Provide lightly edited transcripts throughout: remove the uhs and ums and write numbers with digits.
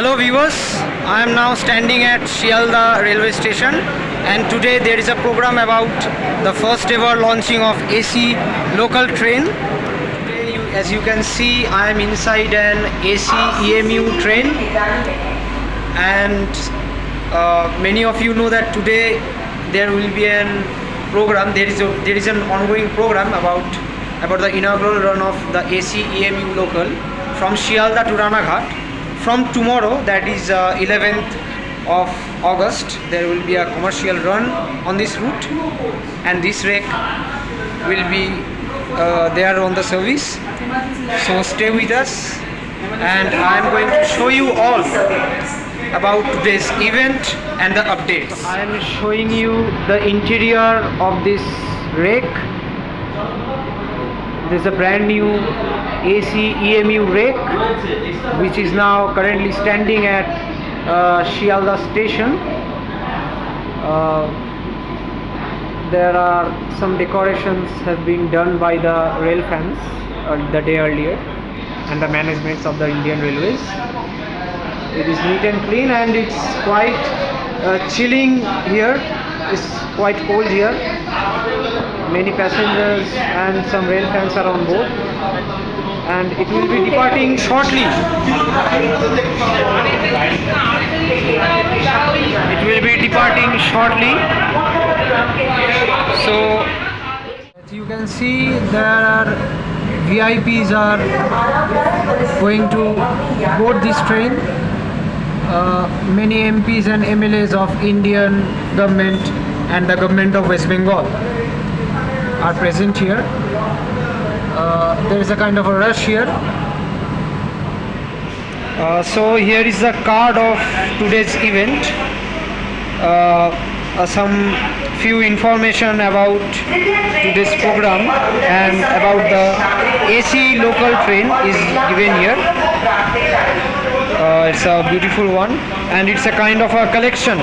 Hello viewers, I am now standing at Shialda railway station and today there is a program about the first ever launching of AC local train. Today, as you can see, I am inside an AC EMU train and many of you know that today there will be an program, there is an ongoing program about the inaugural run of the AC EMU local from Shialda to Ranaghat. From tomorrow, that is 11th of August, there will be a commercial run on this route and this rake will be there on the service. So stay with us and I am going to show you all about today's event and the updates. I am showing you the interior of this rake. This is a brand new AC EMU rake which is now currently standing at Shialda station. There are some decorations have been done by the rail fans the day earlier and the managements of the Indian Railways. It is neat and clean and it's quite chilling here. It's quite cold here. Many passengers and some rail fans are on board and it will be departing shortly. It will be departing shortly. So as you can see, there are VIPs are going to board this train. Many MPs and MLAs of Indian government and the government of West Bengal are present here. There is a kind of a rush here. So here is the card of today's event. Some few information about today's program and about the AC local train is given here. It's a beautiful one and it's a kind of a collection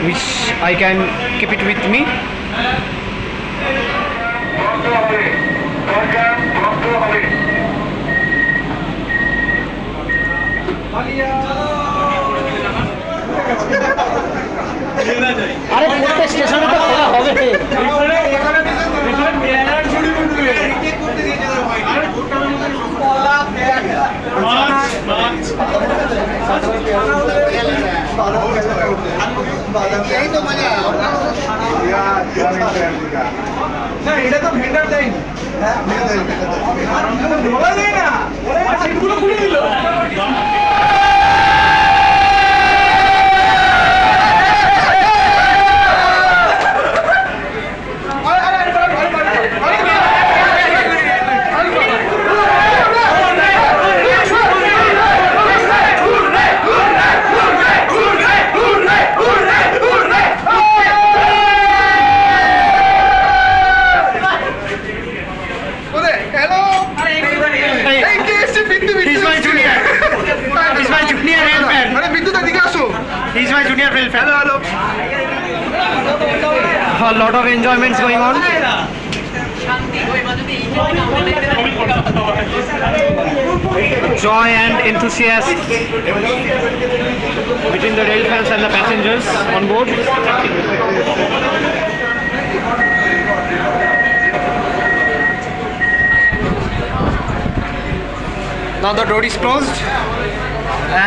which I can keep it with me. আরে প্রত্যেক স্টেশনে তো খোলা হবে। এটা তো vendor দেয় বলা যায় না, সেগুলো খুলে দিল। He's my junior rail fan. Hello. A lot of enjoyments going on. Joy and enthusiasm between the rail fans and the passengers on board. Now the door is closed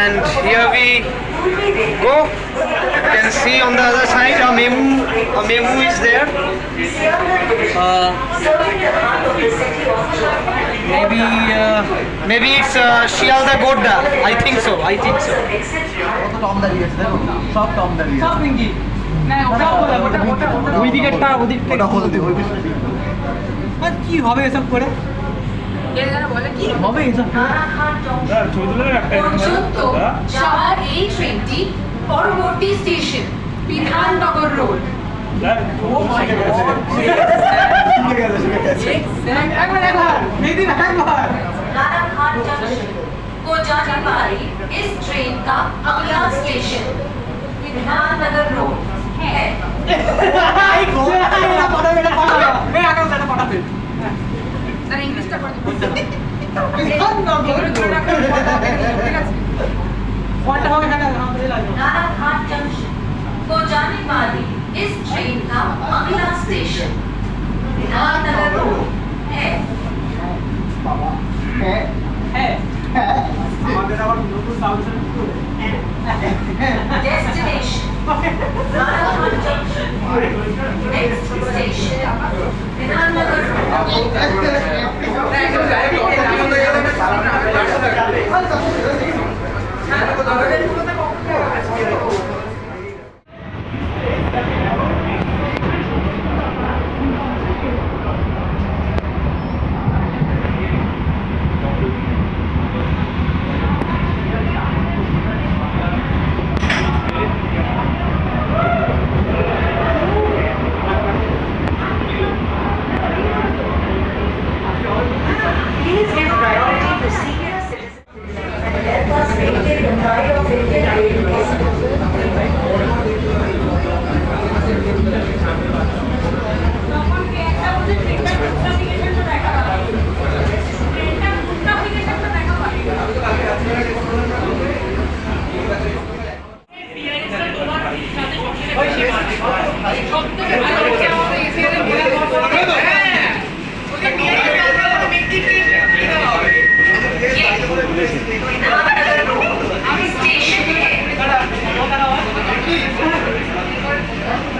and here we go. You can see on the other side a memo is there. Maybe it's Shialda Godda. I think so. কি হবে এসব করে? এই ট্রেনটি পরবর্তী station Bidhannagar road. को जाने वाली इस ट्रेन का अगला स्टेशन विधाननगर रोड है। इंग्लिश नारायणघाट जंक्शन को जाने वाली इस ट्रेन का अगला स्टेशन विधाननगर रोड है। Destination Narayanghat junction. Next station Bidhannagar Please give priority to senior citizens and help us maintain the pride of Indian Railways.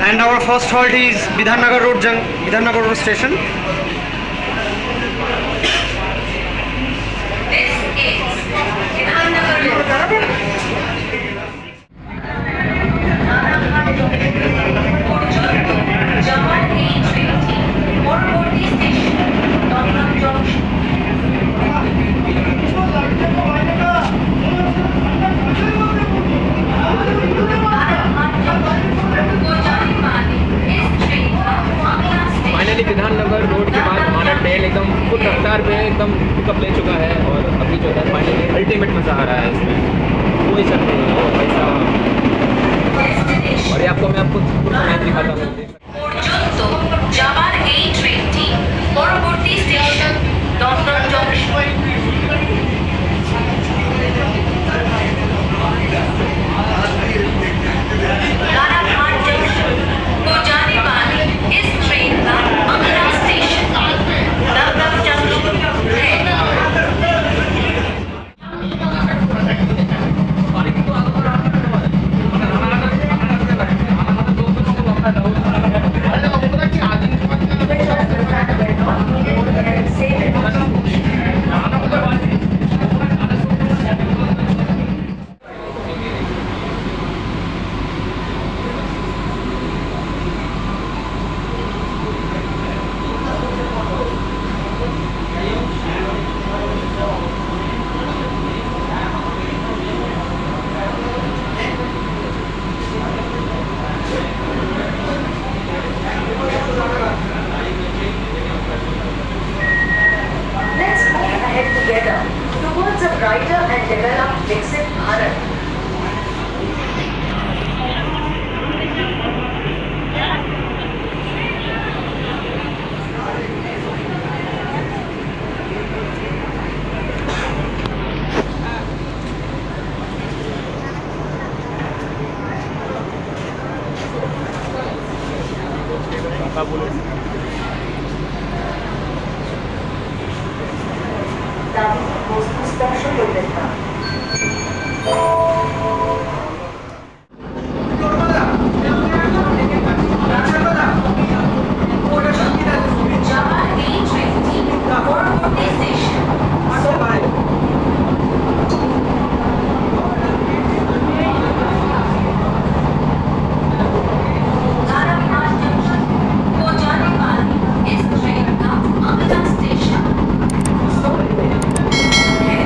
And our first halt is Bidhannagar Road station. This is Bidhannagar Road. Jawar A20 Mormoti Station, Dongram Junction. Finally Bidhannagar road के बाद हमारा train एकदम full रफ्तार पे एकदम pickup ले चुका है और अभी जो है फाइनली अल्टीमेट मज़ा आ रहा है इसमें। कोई शक नहीं है पैसा। और ये आपको मैं पूरा मैच दिखाता हूँ। Jawar A20 Mormoti Station, Dongram Junction. Narayanghat junction को जाने वाली इस ट्रेन का अगला स्टेशन दमदम जंक्शन है। Together towards a brighter and developed Viksit Bharat. That was the special event. Jawar A20 Mormoti Station. Narayanghat junction को जाने वाली इस ट्रेन का अगला स्टेशन है।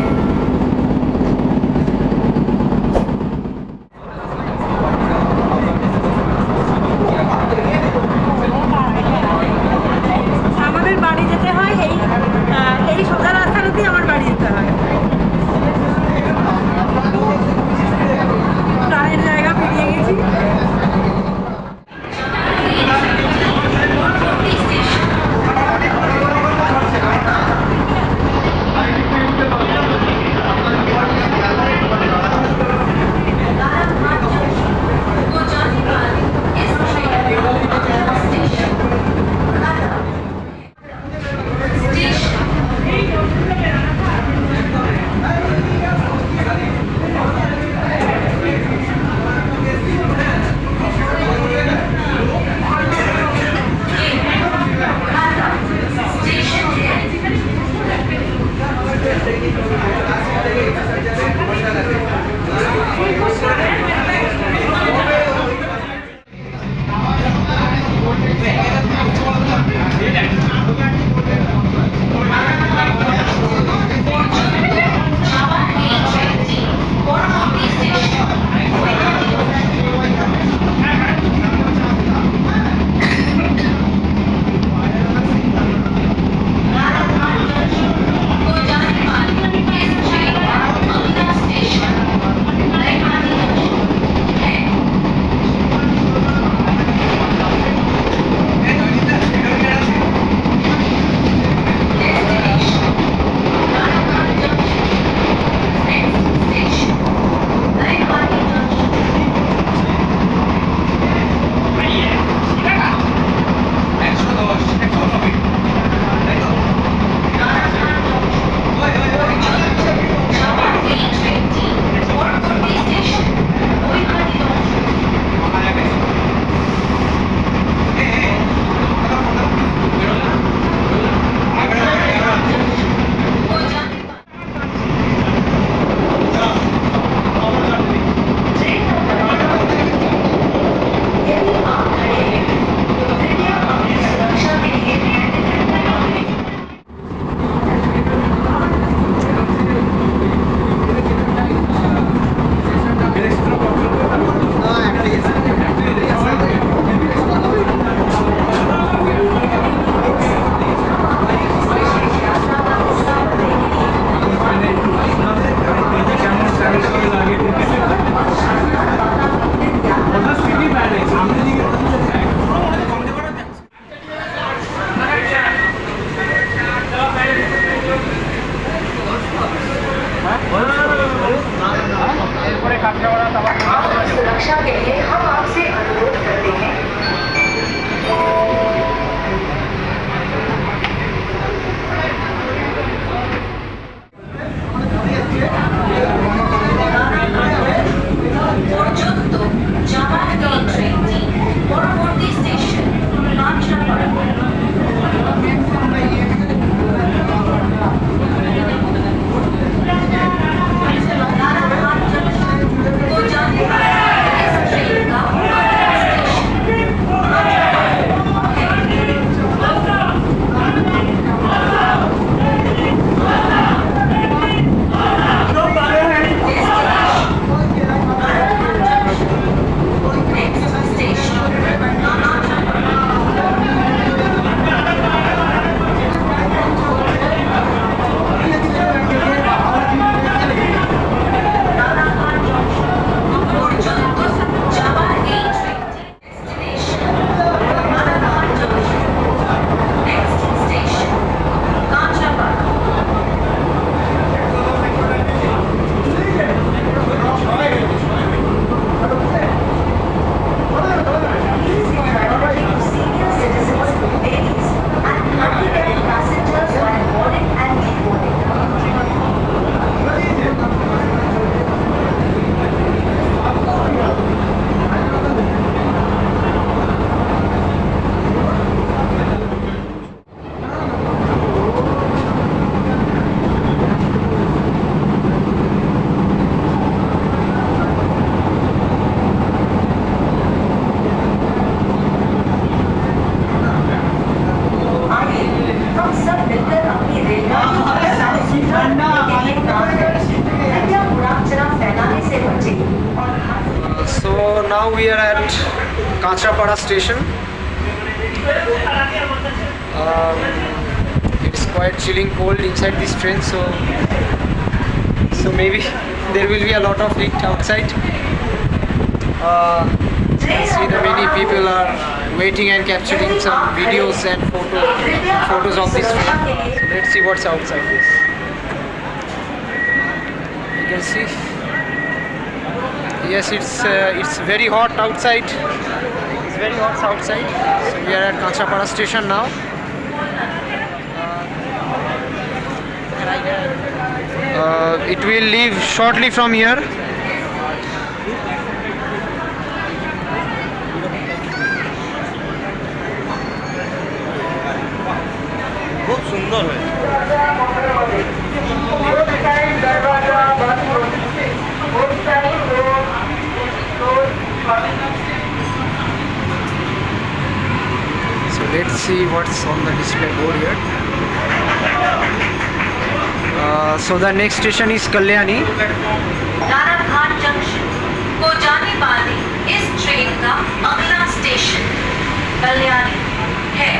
Kachrapara station. It's quite chilling cold inside this train, so maybe there will be a lot of heat outside. See the many people are waiting and capturing some videos and photos of this train. So let's see what's outside this. You can see, yes, it's very hot outside. It's very hot outside. So we are at Kachrapara station now. It will leave shortly from here. খুব সুন্দর হয়। So let's see what's on the display board here. So the next station is Kalyani. Naraghat junction को जाने वाली इस train का अगला station Kalyani है।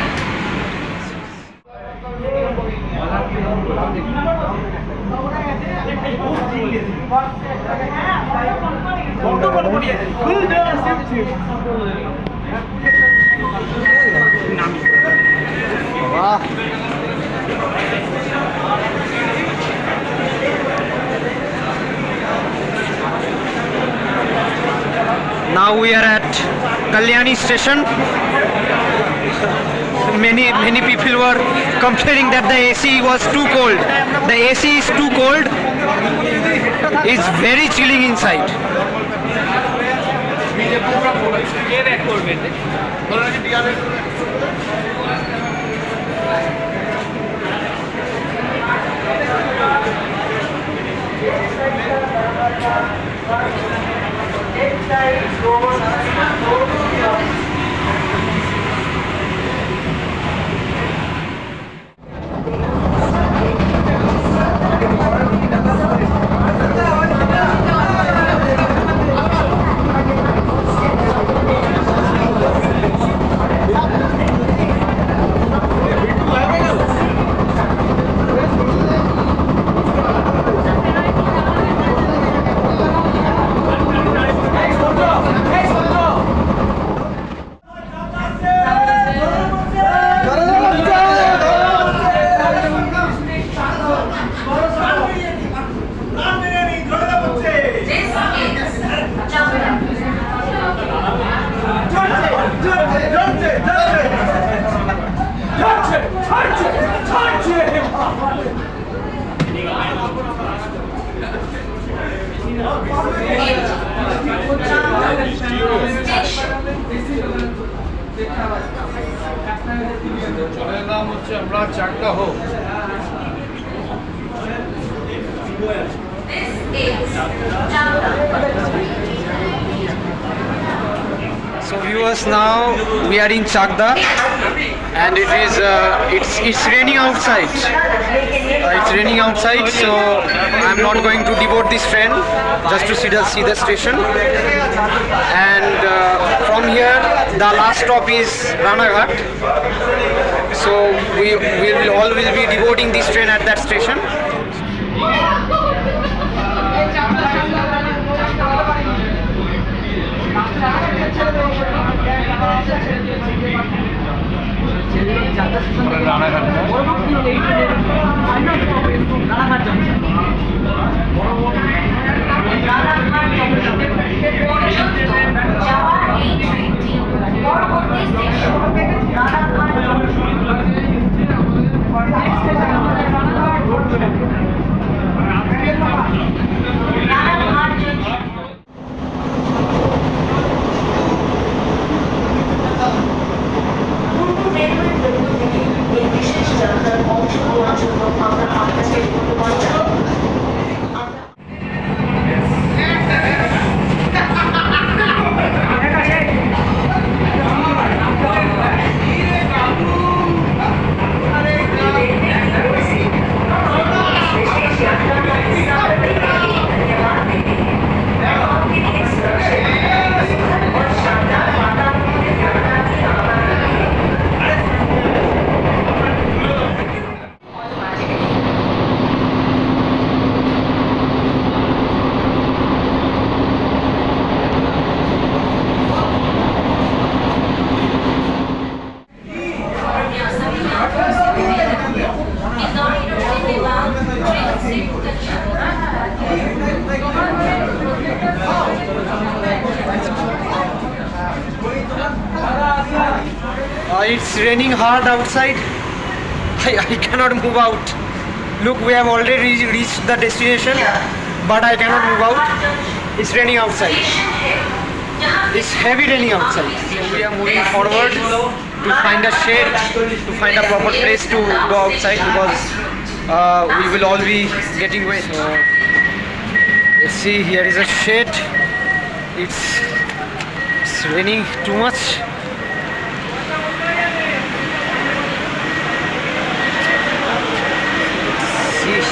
Wow. Now we are at Kalyani station. Many people were complaining that the AC was too cold. The AC is too cold. It's very chilling inside. So viewers, now we are in Chakda and it's raining outside. It's raining outside, so I'm not going to deboard this train just to see the station. And from here, the last stop is Ranaghat. So we will all be deboarding this train at that station. it's raining hard outside. I cannot move out. Look, we have already reached the destination, but I cannot move out. It's raining outside. It's heavy raining outside. So we are moving forward to find a shade, to find a proper place to go outside, because we will all be getting wet. So, let's see, here is a shade. It's raining too much. See, you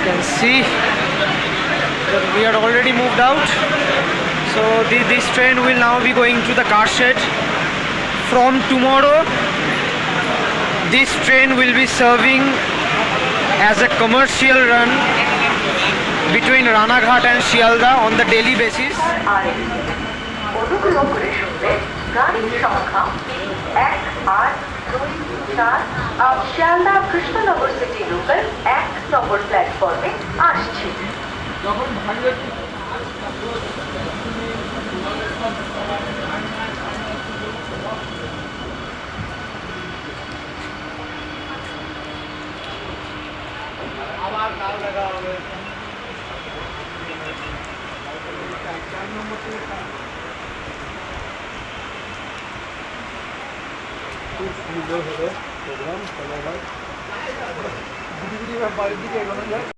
can see that we are already moved out. So this train will now be going to the car shed. From tomorrow, this train will be serving as a commercial run between Ranaghat and Shialda on the daily basis. অনুগ্রহ করে শুনবেন গাড়ির সংখ্যা 1824 Sealdah Krishnanagar city local 1 নম্বর প্ল্যাটফর্মে আসছে। আবার কাল দেখা হবে। খুব সুন্দর হলো প্রোগ্রাম, চলো ভাই।